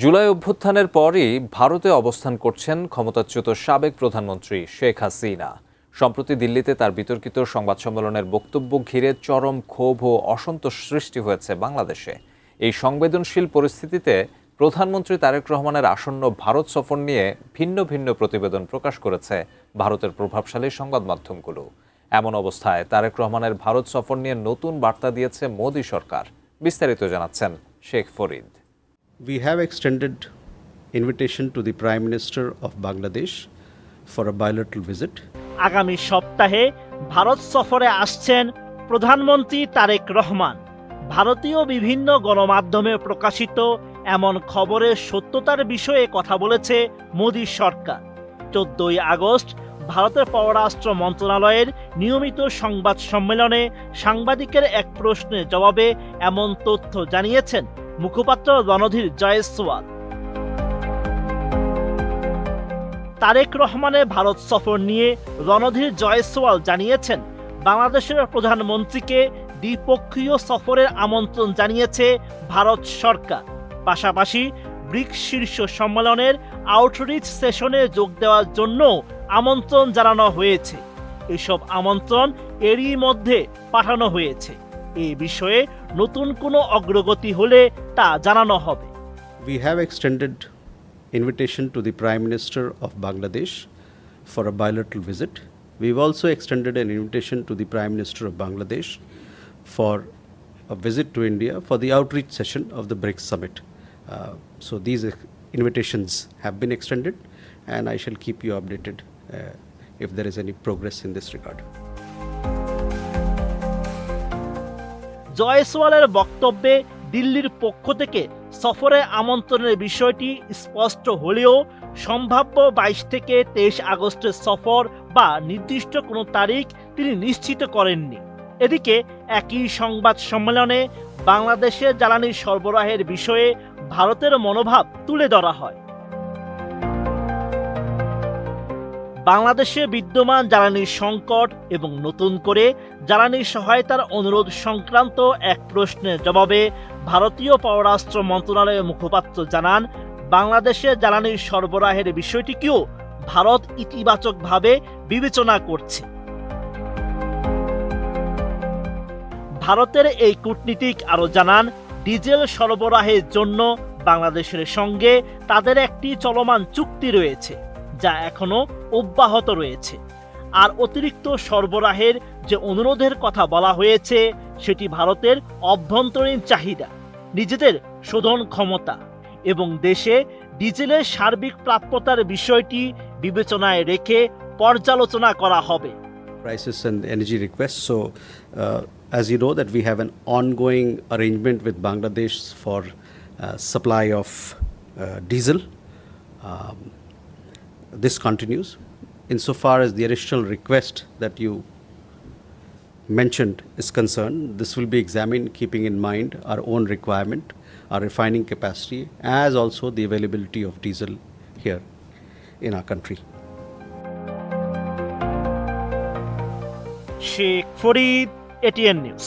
জুলাই অভ্যুত্থানের পরই ভারতে অবস্থান করছেন ক্ষমতাচ্যুত সাবেক প্রধানমন্ত্রী শেখ হাসিনা। সম্প্রতি দিল্লিতে তার বিতর্কিত সংবাদ সম্মেলনের বক্তব্য ঘিরে চরম ক্ষোভ ও অসন্তোষ সৃষ্টি হয়েছে বাংলাদেশে। এই সংবেদনশীল পরিস্থিতিতে প্রধানমন্ত্রী তারেক রহমানের আসন্ন ভারত সফর নিয়ে ভিন্ন ভিন্ন প্রতিবেদন প্রকাশ করেছে ভারতের প্রভাবশালী সংবাদ মাধ্যমগুলো। এমন অবস্থায় তারেক রহমানের ভারত সফর নিয়ে নতুন বার্তা দিয়েছে মোদি সরকার। বিস্তারিত জানাচ্ছেন Sheikh Farid. We have extended invitation to the Prime Minister of Bangladesh for a bilateral visit. আগামী সপ্তাহে ভারত সফরে আসছেন প্রধানমন্ত্রী তারেক রহমান। ভারতীয় বিভিন্ন গণমাধ্যমে প্রকাশিত এমন খবরের সত্যতার বিষয়ে কথা বলেছে মোদি সরকার। 14 আগস্ট ভারতের পররাষ্ট্র মন্ত্রণালয়ের নিয়মিত সংবাদ সম্মেলনে সাংবাদিকের এক প্রশ্নের জবাবে এমন তথ্য জানিয়েছেন মুখপাত্র রণধীর জয়সওয়াল। তারেক রহমানের ভারত সফর নিয়ে রণধীর জয়সওয়াল জানিয়েছেন, বাংলাদেশের প্রধানমন্ত্রীকে দ্বিপক্ষীয় সফরের আমন্ত্রণ জানিয়েছে ভারত সরকার। পাশাপাশি ব্রিক্স শীর্ষ সম্মেলনের আউটরিচ সেশনে যোগ দেওয়ার জন্য আমন্ত্রণ জানানো হয়েছে। এসব আমন্ত্রণ এরই মধ্যে পাঠানো হয়েছে। এই বিষয়ে নতুন কোনো অগ্রগতি হলে তা জানানো হবে। We have extended invitation to the Prime Minister of Bangladesh for a bilateral visit. We've also extended an invitation to the Prime Minister of Bangladesh for a visit to India for the outreach session of the BRICS summit. So these invitations have been extended, and I shall keep you updated if there is any progress in this regard. জয়সওয়ালের বক্তব্যে দিল্লির পক্ষ থেকে সফরে আমন্ত্রণের বিষয়টি স্পষ্ট হলেও সম্ভাব্য 22 থেকে 23 আগস্টের সফর বা নির্দিষ্ট কোনো তারিখ তিনি নিশ্চিত করেননি। এদিকে একই সংবাদ সম্মেলনে বাংলাদেশে জ্বালানি সরবরাহের বিষয়ে ভারতের মনোভাব তুলে ধরা হয়। বাংলাদেশে বিদ্যমান জ্বালানির সংকট এবং নতুন করে জ্বালানি সহায়তার অনুরোধ সংক্রান্ত এক প্রশ্নের জবাবে ভারতীয় পররাষ্ট্র মন্ত্রণালয়ের মুখপাত্র জানান, বাংলাদেশে জ্বালানির সরবরাহের বিষয়টিকেও ভারত ইতিবাচকভাবে বিবেচনা করছে। ভারতের এই কূটনীতিক আরও জানান, ডিজেল সরবরাহের জন্য বাংলাদেশের সঙ্গে তাদের একটি চলমান চুক্তি রয়েছে, যা এখনো অব্যাহত রয়েছে। আর অতিরিক্ত সরবরাহের যে অনুরোধের কথা বলা হয়েছে সেটি ভারতের অভ্যন্তরীণ চাহিদা, নিজেদের শোধন ক্ষমতা এবং দেশে ডিজেলের সার্বিক প্রাপ্যতার বিষয়টি বিবেচনায় রেখে পর্যালোচনা করা হবে। Prices and energy requests. So, as you know, that we have an ongoing arrangement with Bangladesh for supply of diesel. This continues. Insofar as the additional request that you mentioned is concerned, this will be examined keeping in mind our own requirement, our refining capacity, as also the availability of diesel here in our country. Sheikh Farid, ATN news.